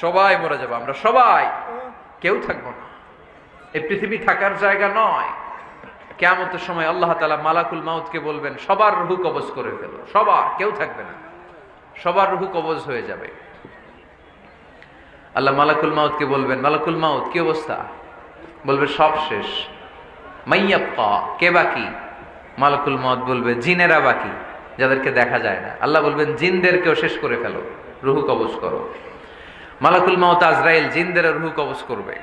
সবাই মরে যাবো, আমরা সবাই, কেউ থাকবো না। এই পৃথিবী থাকার জায়গা নয়। কিয়ামতের সময় আল্লাহ তাআলা মালাকুল মাউতকে বলবেন, সবার রূহ কবজ করে ফেলো, সবার, কেউ থাকবে না, সবার রূহ কবজ হয়ে যাবে। আল্লাহ মালাকুল মাউতকে বলবেন, মালাকুল মাউত কি অবস্থা? বলবে সব শেষ। মাইয়াবকা, কে বাকি? মালাকুল মাউত বলবে জিনেরা বাকি, যাদেরকে দেখা যায় না। আল্লাহ বলবেন জিনদেরকেও শেষ করে ফেলো, রূহ কবজ করো। মালাকুল মাউত আজরাইল জিনদের রূহ কবজ করবে।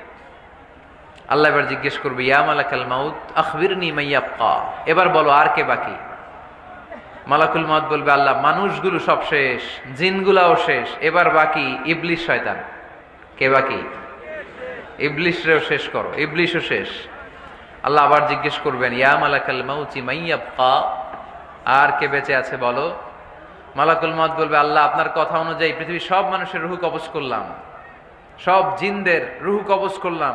আল্লাহ এবার জিজ্ঞেস করবে, ইয়া মালাকাল মাউত আখবিরনি মাইয়াবকা, এবার বলো আর কে বাকি? মালাকুল মাউত বলবে, আল্লাহ মানুষগুলো সব শেষ, জিনগুলাও শেষ, এবার বাকি ইবলিস শয়তান। কে বাকি? ইবলিসরেও শেষ করো, ইবলিসও শেষ। আল্লাহ আবার জিজ্ঞেস করবেন, ইয়া মালাকাল মাউতি মাইয়াবকা, আর কে বেঁচে আছে বলো। মালাকুল মাউত বলবে, আল্লাহ আপনার কথা অনুযায়ী পৃথিবীর সব মানুষের রূহ কবজ করলাম, সব জিনদের রূহ কবজ করলাম,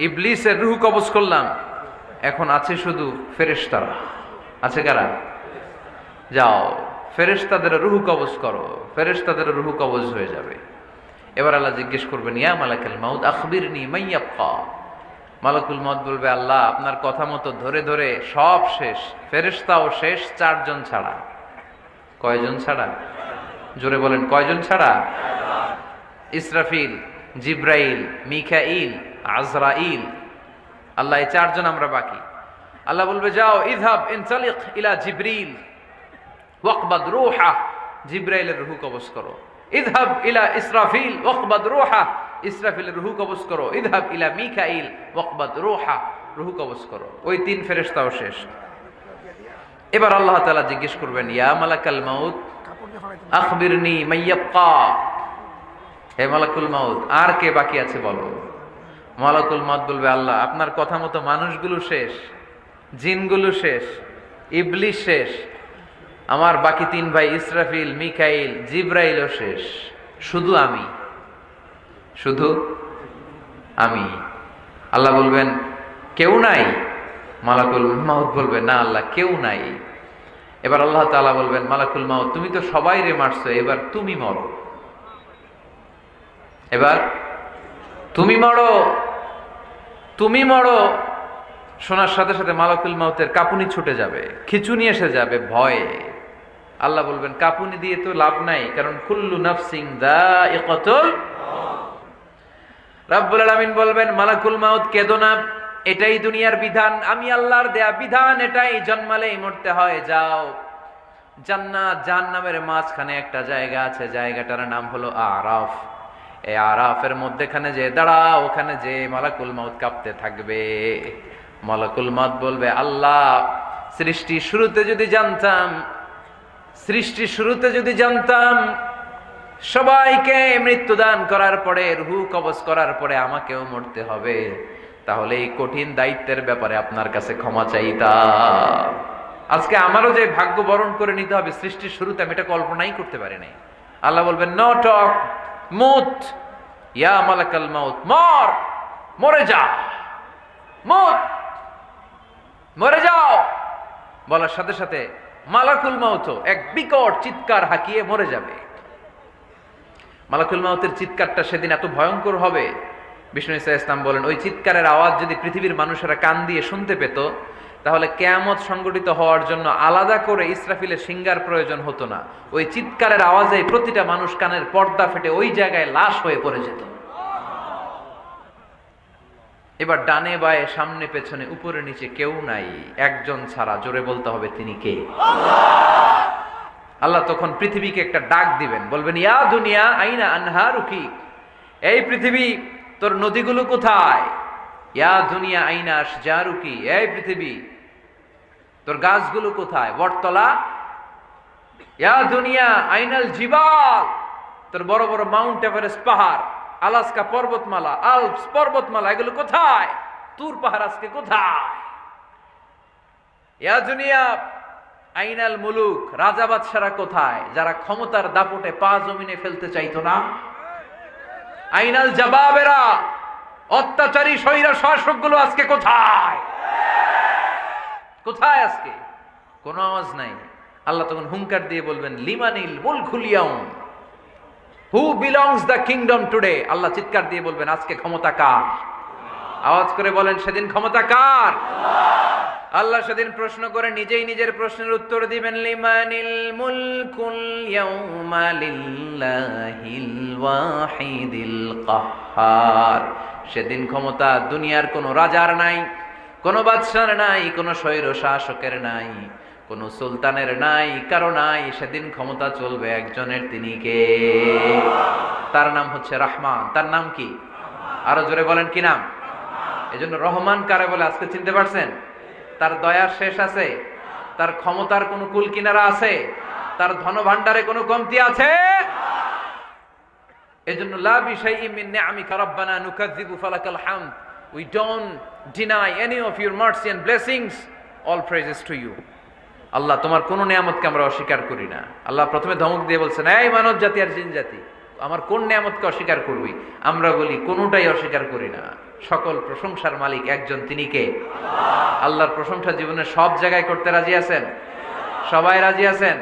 ইবলিসের রূহ কবজ করলাম, এখন আছে শুধু ফেরেশতারা। আছে কারা? যাও ফেরেশতাদের রূহ কবজ করো, ফেরেশতাদের রূহ কবজ হয়ে যাবে। এবার আল্লাহ জিজ্ঞেস করবেন, ইয়া মালাকাল মাউত আখবিরনি মাইয়াবকা। মালাকুল মাউত বলবে, আল্লাহ আপনার কথা মতো ধরে ধরে সব শেষ, ফেরেশতাও শেষ, 4 জন ছাড়া। কয়জন ছাড়া? জোরে বলেন, কয়জন ছাড়া? ইসরাফিল, জিব্রাইল, মিকাইল, আজরাইল। আল্লাহ এই 4 জন আমরা বাকি। আল্লাহ বলবে, যাও ইযহাব ইনতালিক ইলা জিবরিল ওয়াকবাদ রূহা, জিব্রাইলের রূহ কবজ করো। ইযহাব ইলা ইসরাফিল ওয়াকবাদ রূহা, ইসরাফিলের রূহ কবজ করো। ইযহাব ইলা মিকাইল ওয়াকবাদ রূহা, রূহ কবজ করো। ওই 3 ফেরেশতাও শেষ। এবার আল্লাহ তাআলা জিজ্ঞেস করবেন, ইয়া মালাকাল মাউত আখবিরনি মাইয়াবকা, হে মালাকুল মাউত আর কে বাকি আছে বলো। মালাকুল মাউত বলবে, আল্লাহ আপনার কথা মতো মানুষগুলো শেষ, জিনগুলো শেষ, ইবলিস শেষ, আমার বাকি 3 ভাই ইসরাফিল, মিকাইল, জিব্রাইলও শেষ, শুধু আমি, শুধু আমি। আল্লাহ বলবেন, কেউ নাই? মালাকুল মাউত বলবে, না আল্লাহ কেউ নাই। এবার আল্লাহ তাআলা বলবেন, মালাকুল মাউত তুমি তো সবাই রে মারছো, এবার তুমি মরো, এবার তুমি মরো, তুমি মরো। শোনার সাথে সাথে মালাকুল মাউতের কাঁপুনি ছুটে যাবে, খিঁচুনি এসে যাবে ভয়ে। আল্লাহ বলবেন, কাঁপুনি দিয়ে তো লাভ নাই, কারণ কুল্লু নাফসিন যায়িকাতুল মাউত। রাব্বুল আলামিন বলবেন, মালাকুল মাউত কেঁদো না, এটাই দুনিয়ার বিধান, আমি আল্লাহর দেয়া বিধান, এটাই, জন্মালেই মরতে হয়। যাও, জান্নাত জাহান্নামের মাঝখানে একটা জায়গা আছে, জায়গাটার নাম হলো আরাফ। এই আরাফের মধ্যেখানে যে দাঁড়াও, ওখানে যে মালাকুল মাউত কাঁপতে থাকবে। মালাকুল মাউত বলবে, আল্লাহ সৃষ্টির শুরুতে যদি জানতাম, সৃষ্টির শুরুতে যদি জানতাম সবাইকে মৃত্যুদান করার পরে, রূহ কবজ করার পরে আমাকেও মরতে হবে, তাহলে এই কঠিন দায়িত্বের ব্যাপারে আপনার কাছে ক্ষমা চাইতাম। আজকে আমারও যে ভাগ্য বরণ করে নিতে হবে সৃষ্টির শুরুতে, আমি এটা কল্পনাই করতে পারি নাই। আল্লাহ বলবেন, নো টক, মুত, ইয়া মালাকাল মাউত, মর, মরে যা, মুত, মরে যাও। বলার সাথে সাথে মালাকুল মাউত এক বিকট চিৎকার হাঁকিয়ে মরে যাবে। মালাকুল মাউতের চিৎকারটা সেদিন এত ভয়ঙ্কর হবে, বিষ্ণু ঈসা ইসলাম বলেন, ওই চিৎকারের আওয়াজ যদি পৃথিবীর মানুষেরা কান দিয়ে শুনতে পেত, তাহলে কিয়ামত সংগঠিত হওয়ার জন্য আলাদা করে ইসরাফিলের সিঙ্গার প্রয়োজন হতো না। ওই চিৎকারের আওয়াজে প্রতিটা মানুষ কানের পর্দা ফেটে ওই জায়গায় লাশ হয়ে পড়ে যেত। এবার ডানে বায়ে সামনে পেছনে উপরে নিচে কেউ নাই, একজন ছাড়া, জোরে বলতে হবে তিনি কে? আল্লাহ তখন পৃথিবীকে একটা ডাক দিবেন, বলবেন, ইয়া দুনিয়া আইনা আনহারুকি, এই পৃথিবী তোর নদীগুলো কোথায়? ইয়া দুনিয়া আইনা আশজারুকি, এই পৃথিবী তোর গাছগুলো কোথায়? বটতলা। ইয়া দুনিয়া আইনাল জিবাল, তোর বড় বড় মাউন্ট এভারেস্ট পাহাড়, আলাস্কা পর্বতমালা, আলপস পর্বতমালা, এগুলো কোথায়? তুর পাহাড় আজকে কোথায়? ইয়া দুনিয়া আইনাল মুলুক, রাজা বাদশারা কোথায়, যারা ক্ষমতার দাপটে পা জমিনে ফেলতে চাইতো না? আইনাল জাবাবেরা, অত্যাচারী স্বৈরা শাসকগুলো আজকে কোথায়? কোথায় আজকে? কোনো আওয়াজ নাই। আল্লাহ তখন হুঙ্কার দিয়ে বলবেন, লিমানিল মুলকুল ইয়াউম, who belongs the kingdom today? আল্লাহ চিৎকার দিয়ে বলবেন আজকে ক্ষমতা কার? আওয়াজ করে বলেন সেদিন ক্ষমতা কার? আল্লাহ সেদিন প্রশ্ন করে নিজেই নিজের প্রশ্নের উত্তর দিবেন, লিমানিল মুলকুল ইয়াউমা লিল্লাহিল ওয়াহিদিল কাহ্হার। সেদিন ক্ষমতা দুনিয়ার কোনো রাজার নাই, কোনো বাদশার নাই, কোনো স্বৈর শাসকের নাই, কোনো সুলতানের নাই, কারো নাই। সেদিন ক্ষমতা চলবে একজনের, তিনি কে? তার নাম হচ্ছে রহমান। তার নাম কি? আরো জোরে বলেন কি নাম? এজন্য রহমান কারে বলে আজকে চিনতে পারছেন? তার দয়ার শেষ আছে? তার ক্ষমতার কোনো কুল কিনারা আছে? তার ধন ভান্ডারে কোনো কমতি আছে? এজন্য লা বিশাইইন মিন নিআমিকা রাব্বানা নুকাযযিবু ফালাকাল হামদ। We don't deny any of your mercy and blessings. All praises to you. আল্লাহ তোমার কোন নিয়ামতকে আমরা অস্বীকার করি না। আল্লাহ প্রথমে ধমক দিয়ে বলছেন, এই মানব জাতি আর জিন জাতি, আমার কোন নিয়ামতকে অস্বীকার করবি? আমরা বলি কোনটাই অস্বীকার করি না। সকল প্রশংসার মালিক একজন, তিনি কে? আল্লাহর প্রশংসা জীবনের সব জায়গায় করতে রাজি আছেন? সবাই রাজি আছেন?